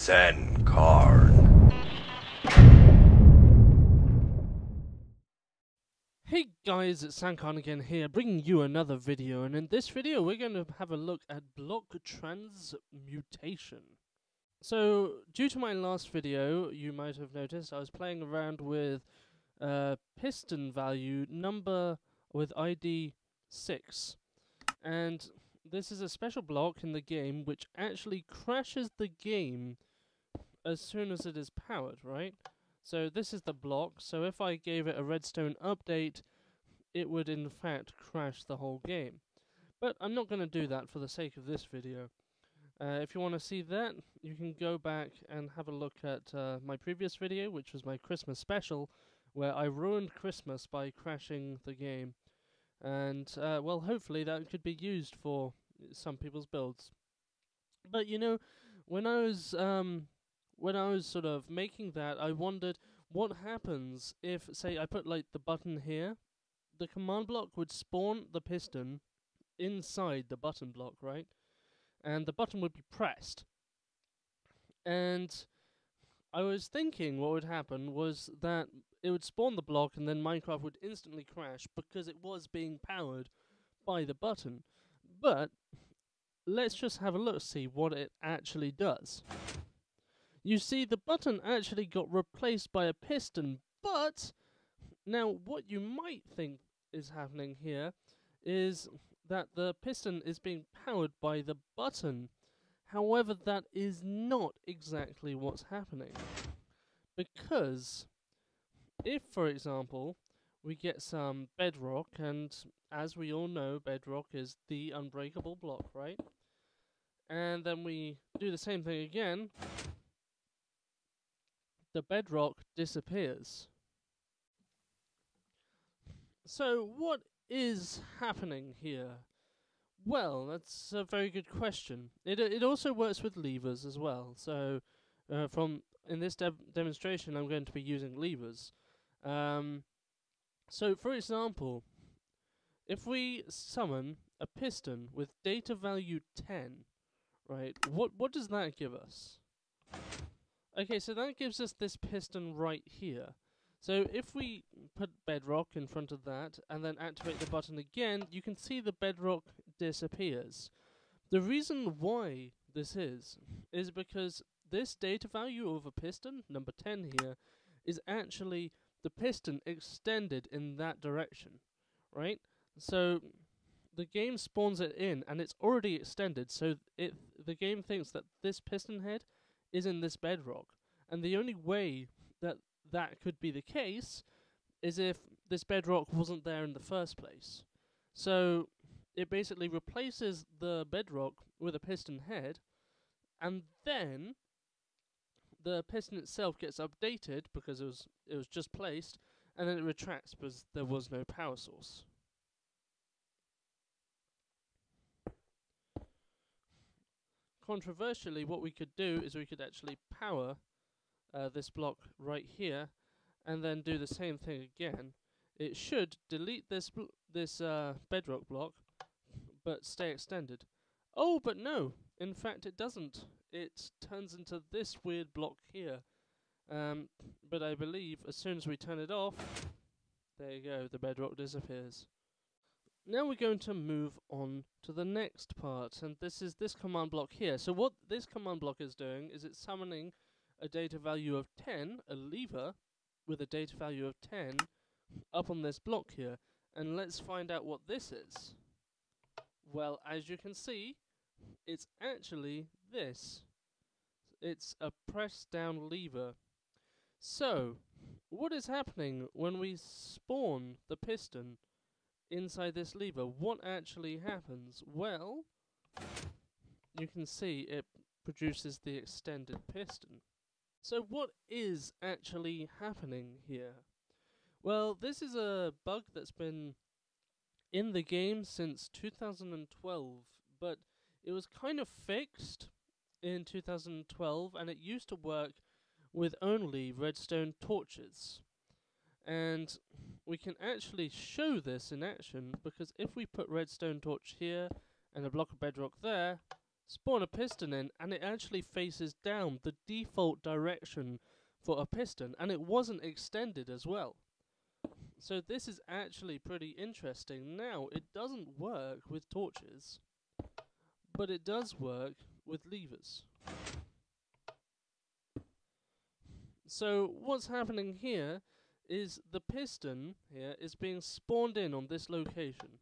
Sancarn. Hey guys, it's Sancarn again here, bringing you another video, and in this video we're going to have a look at block transmutation. So, due to my last video, you might have noticed I was playing around with piston value number with ID 6, and this is a special block in the game which actually crashes the game as soon as it is powered, right? So this is the block, so if I gave it a redstone update, it would in fact crash the whole game. But I'm not going to do that for the sake of this video. If you want to see that, you can go back and have a look at my previous video, which was my Christmas special, where I ruined Christmas by crashing the game. And, well, hopefully that could be used for some people's builds. But, you know, when I was sort of making that, I wondered what happens if, say, I put like the button here. The command block would spawn the piston inside the button block, right? And the button would be pressed. And I was thinking what would happen was that it would spawn the block and then Minecraft would instantly crash because it was being powered by the button. But let's just have a look, see what it actually does. You see, the button actually got replaced by a piston, but now what you might think is happening here is that the piston is being powered by the button. However, that is not exactly what's happening. Because if, for example, we get some bedrock, and as we all know, bedrock is the unbreakable block, right? And then we do the same thing again, the bedrock disappears. So what is happening here? Well, that's a very good question. It also works with levers as well. So in this demonstration, I'm going to be using levers. So for example, if we summon a piston with data value 10, right? What does that give us? Okay, so that gives us this piston right here. So if we put bedrock in front of that and then activate the button again, you can see the bedrock disappears. The reason why this is because this data value of a piston, number 10 here, is actually the piston extended in that direction, right? So the game spawns it in and it's already extended, so the game thinks that this piston head is in this bedrock. And the only way that could be the case is if this bedrock wasn't there in the first place. So it basically replaces the bedrock with a piston head, and then the piston itself gets updated because it was just placed, and then it retracts because there was no power source. Controversially, what we could do is we could actually power this block right here, and then do the same thing again. It should delete this bedrock block, but stay extended. Oh, but no! In fact, it doesn't. It turns into this weird block here. But I believe as soon as we turn it off, there you go, the bedrock disappears. Now we're going to move on to the next part, and this is this command block here. So what this command block is doing is it's summoning a data value of 10, a lever with a data value of 10, up on this block here. And let's find out what this is. Well, as you can see, it's actually this. It's a press down lever. So, what is happening when we spawn the piston inside this lever? What actually happens? Well, you can see it produces the extended piston. So what is actually happening here? Well, this is a bug that's been in the game since 2012, but it was kind of fixed in 2012, and it used to work with only redstone torches. And we can actually show this in action, because if we put redstone torch here and a block of bedrock there, spawn a piston in, and it actually faces down the default direction for a piston, and it wasn't extended as well. So this is actually pretty interesting. Now, it doesn't work with torches, but it does work with levers. So what's happening here is the piston here is being spawned in on this location.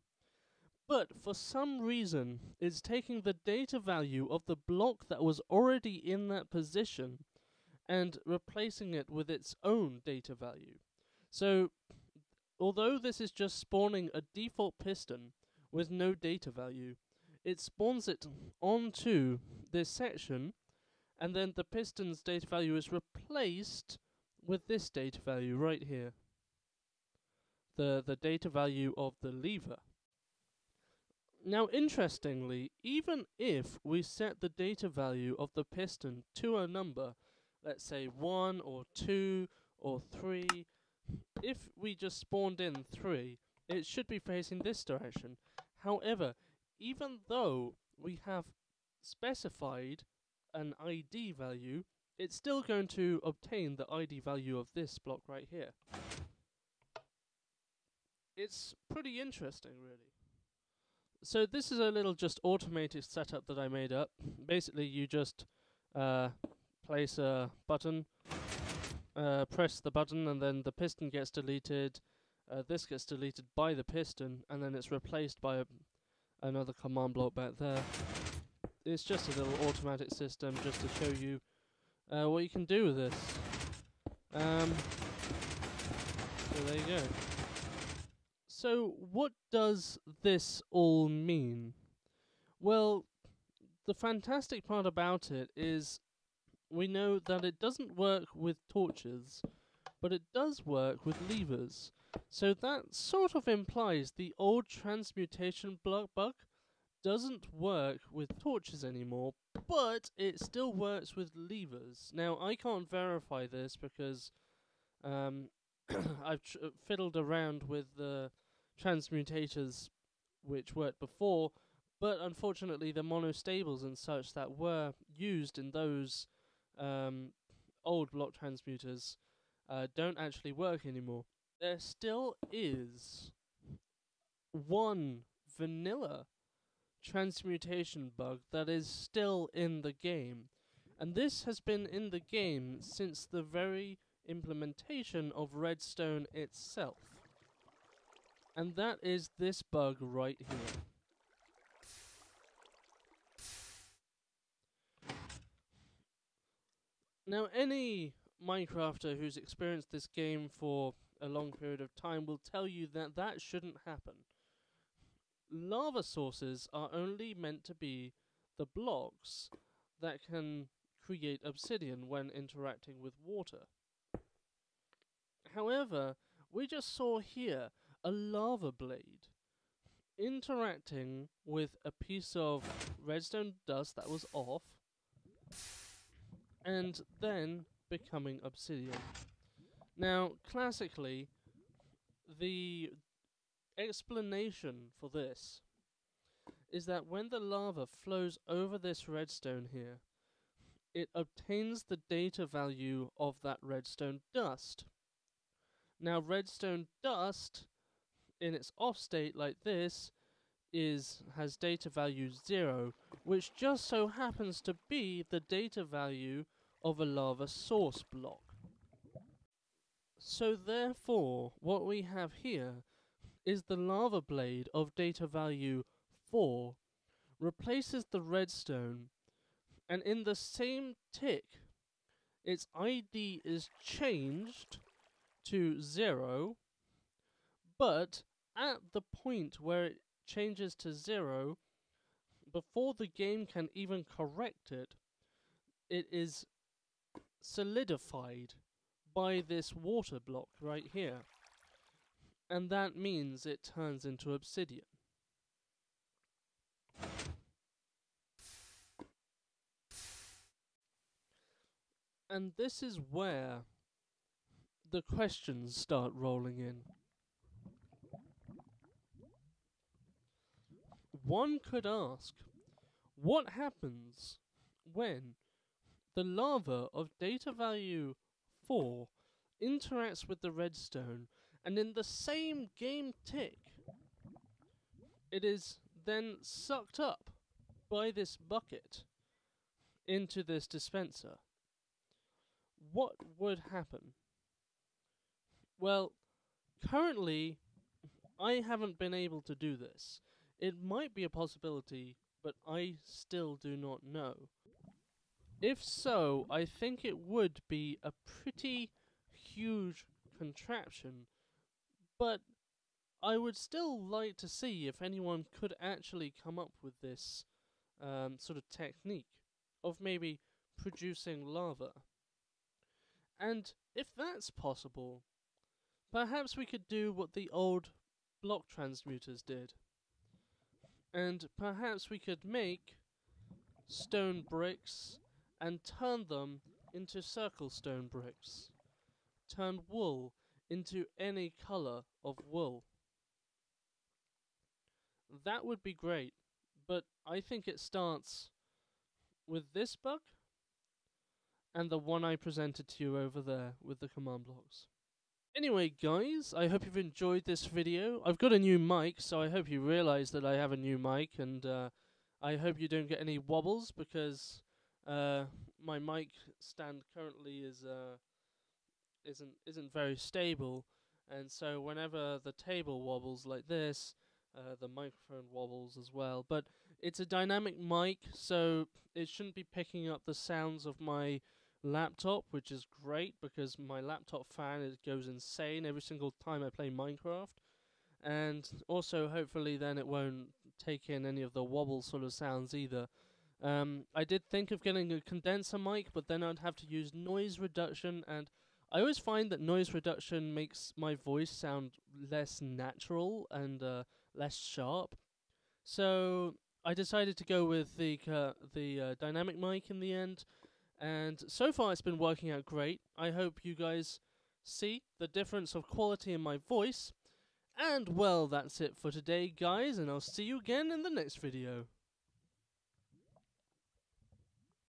But for some reason, it's taking the data value of the block that was already in that position and replacing it with its own data value. So although this is just spawning a default piston with no data value, it spawns it onto this section, and then the piston's data value is replaced with this data value right here. The data value of the lever. Now interestingly, even if we set the data value of the piston to a number, let's say 1 or 2 or 3, if we just spawned in 3, it should be facing this direction. However, even though we have specified an ID value, it's still going to obtain the ID value of this block right here. It's pretty interesting, really. So this is a little just automated setup that I made up. Basically, you just place a button, press the button, and then the piston gets deleted. This gets deleted by the piston, and then it's replaced by another command block back there. It's just a little automatic system just to show you what you can do with this. So there you go. So what does this all mean? Well, the fantastic part about it is we know that it doesn't work with torches, but it does work with levers. So that sort of implies the old transmutation bug doesn't work with torches anymore, but it still works with levers. Now, I can't verify this because I've fiddled around with the transmutators which worked before, but unfortunately the monostables and such that were used in those old block transmuters don't actually work anymore. There still is one vanilla transmutation bug that is still in the game, and this has been in the game since the very implementation of Redstone itself, and that is this bug right here. Now, any Minecrafter who's experienced this game for a long period of time will tell you that that shouldn't happen. Lava sources are only meant to be the blocks that can create obsidian when interacting with water. However, we just saw here a lava blade interacting with a piece of redstone dust that was off, and then becoming obsidian. Now, classically, the explanation for this is that when the lava flows over this redstone here, it obtains the data value of that redstone dust. Now, redstone dust, in its off state like this, has data value 0, which just so happens to be the data value of a lava source block. So therefore, what we have here is the lava blade of data value 4 replaces the redstone, and in the same tick, its ID is changed to 0, but at the point where it changes to 0, before the game can even correct it, it is solidified by this water block right here. And that means it turns into obsidian. And this is where the questions start rolling in. One could ask, What happens when the lava of data value 4 interacts with the redstone, and in the same game tick, it is then sucked up by this bucket into this dispenser? What would happen? Well, currently, I haven't been able to do this. It might be a possibility, but I still do not know. If so, I think it would be a pretty huge contraption, but I would still like to see if anyone could actually come up with this sort of technique of maybe producing lava. And if that's possible, perhaps we could do what the old block transmuters did. And perhaps we could make stone bricks and turn them into circle stone bricks. Turn wool into any color of wool. That would be great, but I think it starts with this bug and the one I presented to you over there with the command blocks. Anyway, guys, I hope you've enjoyed this video. I've got a new mic, so I hope you realize that I have a new mic, and I hope you don't get any wobbles, because my mic stand currently isn't very stable, and so whenever the table wobbles like this, the microphone wobbles as well. But it's a dynamic mic, so it shouldn't be picking up the sounds of my laptop, which is great because my laptop fan goes insane every single time I play Minecraft. And also, hopefully, then it won't take in any of the wobble sort of sounds either. I did think of getting a condenser mic, but then I'd have to use noise reduction, and I always find that noise reduction makes my voice sound less natural and less sharp. So I decided to go with the dynamic mic in the end, and so far it's been working out great. I hope you guys see the difference of quality in my voice. And well, that's it for today, guys, and I'll see you again in the next video.